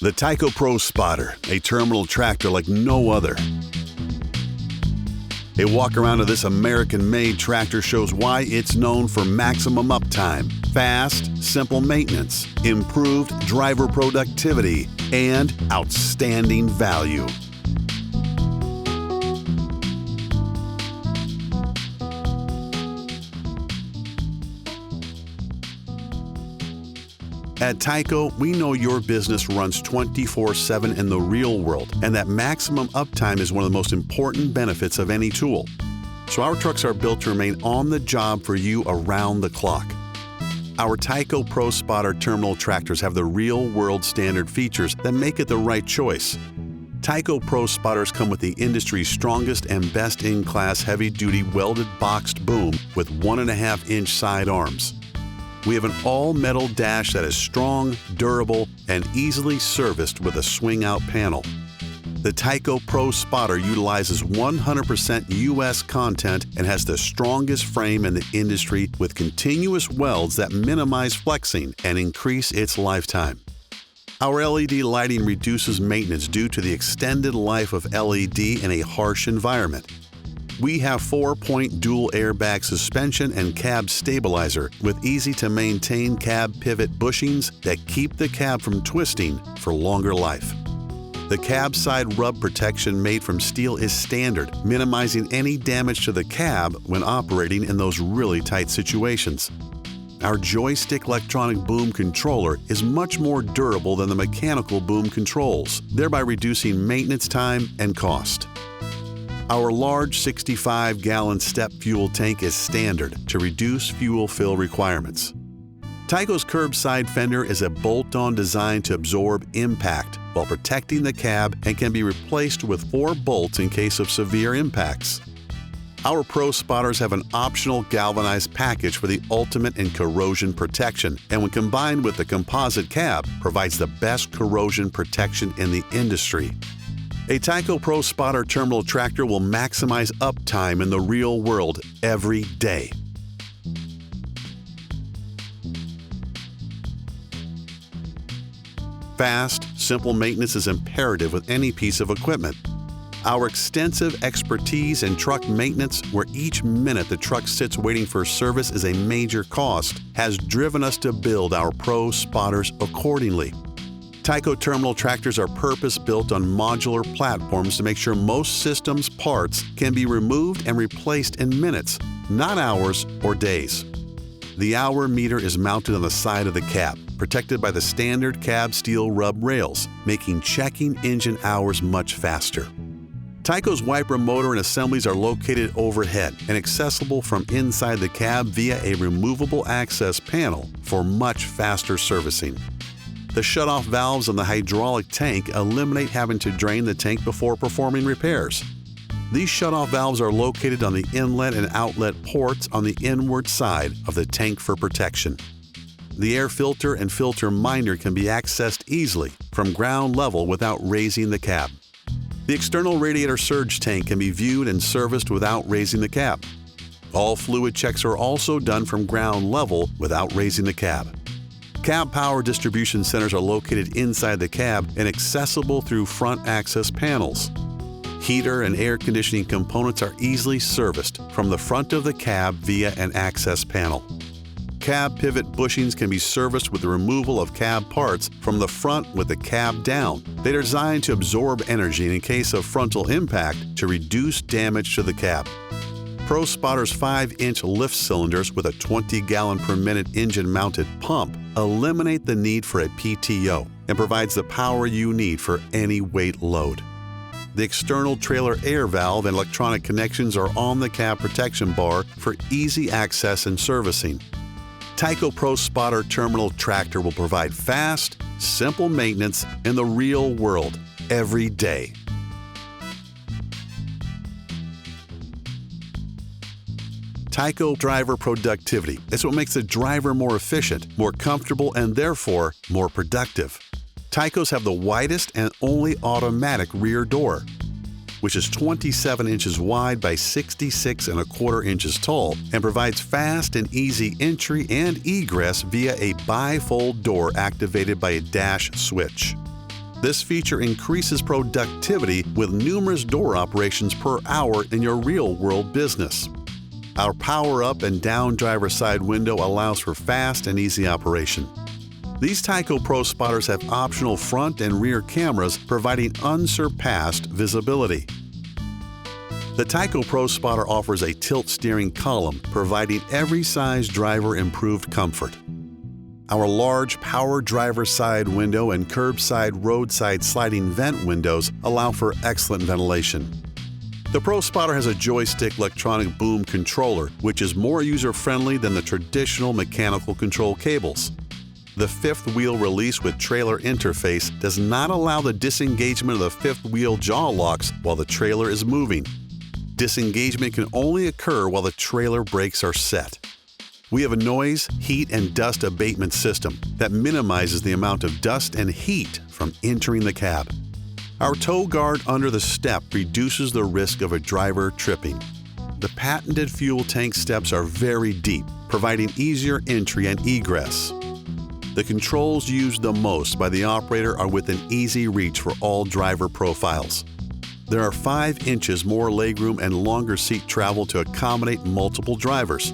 The Tyco Pro Spotter, a terminal tractor like no other. A walk around of this American-made tractor shows why it's known for maximum uptime, fast, simple maintenance, improved driver productivity, and outstanding value. At Tyco, we know your business runs 24/7 in the real world, and that maximum uptime is one of the most important benefits of any tool. So our trucks are built to remain on the job for you around the clock. Our Tyco Pro Spotter terminal tractors have the real-world standard features that make it the right choice. Tyco Pro Spotters come with the industry's strongest and best-in-class heavy-duty welded boxed boom with 1.5-inch side arms. We have an all-metal dash that is strong, durable, and easily serviced with a swing-out panel. The Tyco Pro Spotter utilizes 100% U.S. content and has the strongest frame in the industry with continuous welds that minimize flexing and increase its lifetime. Our LED lighting reduces maintenance due to the extended life of LED in a harsh environment. We have 4-point dual airbag suspension and cab stabilizer with easy-to-maintain cab pivot bushings that keep the cab from twisting for longer life. The cab side rub protection made from steel is standard, minimizing any damage to the cab when operating in those really tight situations. Our joystick electronic boom controller is much more durable than the mechanical boom controls, thereby reducing maintenance time and cost. Our large 65-gallon step fuel tank is standard to reduce fuel fill requirements. Tyco's curbside fender is a bolt-on designed to absorb impact while protecting the cab and can be replaced with 4 bolts in case of severe impacts. Our Pro Spotters have an optional galvanized package for the ultimate in corrosion protection, and when combined with the composite cab, provides the best corrosion protection in the industry. A Tyco Pro Spotter terminal tractor will maximize uptime in the real world every day. Fast, simple maintenance is imperative with any piece of equipment. Our extensive expertise in truck maintenance, where each minute the truck sits waiting for service is a major cost, has driven us to build our Pro Spotters accordingly. Tyco terminal tractors are purpose-built on modular platforms to make sure most systems parts can be removed and replaced in minutes, not hours or days. The hour meter is mounted on the side of the cab, protected by the standard cab steel rub rails, making checking engine hours much faster. Tyco's wiper motor and assemblies are located overhead and accessible from inside the cab via a removable access panel for much faster servicing. The shutoff valves on the hydraulic tank eliminate having to drain the tank before performing repairs. These shutoff valves are located on the inlet and outlet ports on the inward side of the tank for protection. The air filter and filter minder can be accessed easily from ground level without raising the cab. The external radiator surge tank can be viewed and serviced without raising the cab. All fluid checks are also done from ground level without raising the cab. Cab power distribution centers are located inside the cab and accessible through front access panels. Heater and air conditioning components are easily serviced from the front of the cab via an access panel. Cab pivot bushings can be serviced with the removal of cab parts from the front with the cab down. They are designed to absorb energy in case of frontal impact to reduce damage to the cab. Pro Spotter's 5-inch lift cylinders with a 20-gallon per minute engine-mounted pump eliminate the need for a PTO and provides the power you need for any weight load. The external trailer air valve and electronic connections are on the cab protection bar for easy access and servicing. Tyco Pro Spotter terminal tractor will provide fast, simple maintenance in the real world every day. Tyco driver productivity is what makes the driver more efficient, more comfortable, and therefore more productive. Tycos have the widest and only automatic rear door, which is 27 inches wide by 66¼ inches tall and provides fast and easy entry and egress via a bifold door activated by a dash switch. This feature increases productivity with numerous door operations per hour in your real-world business. Our power-up and down driver's side window allows for fast and easy operation. These Tyco Pro Spotters have optional front and rear cameras providing unsurpassed visibility. The Tyco Pro Spotter offers a tilt steering column, providing every size driver improved comfort. Our large power driver's side window and curbside roadside sliding vent windows allow for excellent ventilation. The Pro Spotter has a joystick electronic boom controller, which is more user-friendly than the traditional mechanical control cables. The fifth wheel release with trailer interface does not allow the disengagement of the fifth wheel jaw locks while the trailer is moving. Disengagement can only occur while the trailer brakes are set. We have a noise, heat, and dust abatement system that minimizes the amount of dust and heat from entering the cab. Our tow guard under the step reduces the risk of a driver tripping. The patented fuel tank steps are very deep, providing easier entry and egress. The controls used the most by the operator are within easy reach for all driver profiles. There are 5 inches more legroom and longer seat travel to accommodate multiple drivers.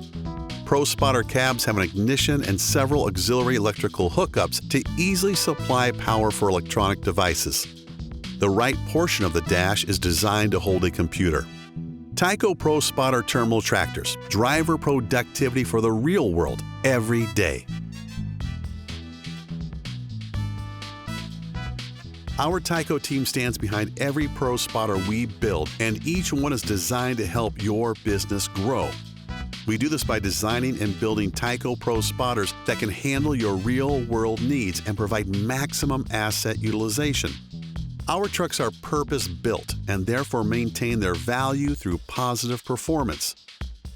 Pro Spotter cabs have an ignition and several auxiliary electrical hookups to easily supply power for electronic devices. The right portion of the dash is designed to hold a computer. Tyco Pro Spotter terminal tractors, driver productivity for the real world every day. Our Tyco team stands behind every Pro Spotter we build, and each one is designed to help your business grow. We do this by designing and building Tyco Pro Spotters that can handle your real-world needs and provide maximum asset utilization. Our trucks are purpose-built and therefore maintain their value through positive performance.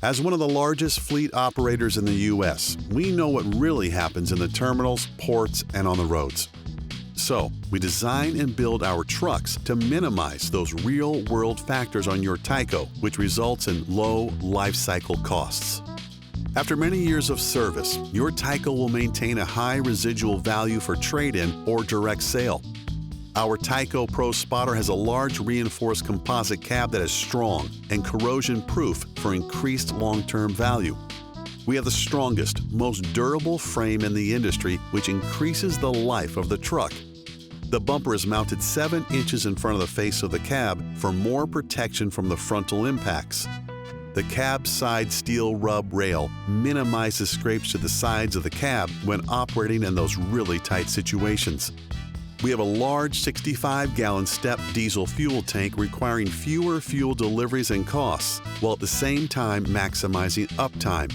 As one of the largest fleet operators in the U.S., we know what really happens in the terminals, ports, and on the roads. So, we design and build our trucks to minimize those real-world factors on your Tyco, which results in low life cycle costs. After many years of service, your Tyco will maintain a high residual value for trade-in or direct sale. Our Tyco Pro Spotter has a large reinforced composite cab that is strong and corrosion-proof for increased long-term value. We have the strongest, most durable frame in the industry, which increases the life of the truck. The bumper is mounted 7 inches in front of the face of the cab for more protection from the frontal impacts. The cab side steel rub rail minimizes scrapes to the sides of the cab when operating in those really tight situations. We have a large 65-gallon step diesel fuel tank requiring fewer fuel deliveries and costs, while at the same time maximizing uptime.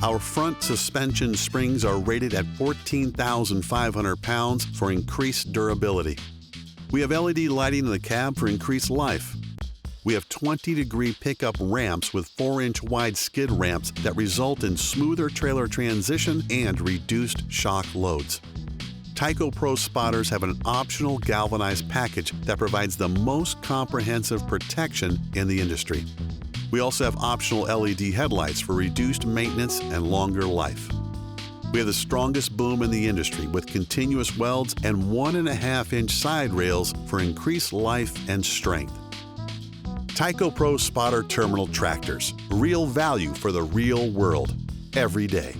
Our front suspension springs are rated at 14,500 pounds for increased durability. We have LED lighting in the cab for increased life. We have 20-degree pickup ramps with 4-inch wide skid ramps that result in smoother trailer transition and reduced shock loads. Tyco Pro Spotters have an optional galvanized package that provides the most comprehensive protection in the industry. We also have optional LED headlights for reduced maintenance and longer life. We have the strongest boom in the industry with continuous welds and 1.5-inch side rails for increased life and strength. Tyco Pro Spotter terminal tractors, real value for the real world, every day.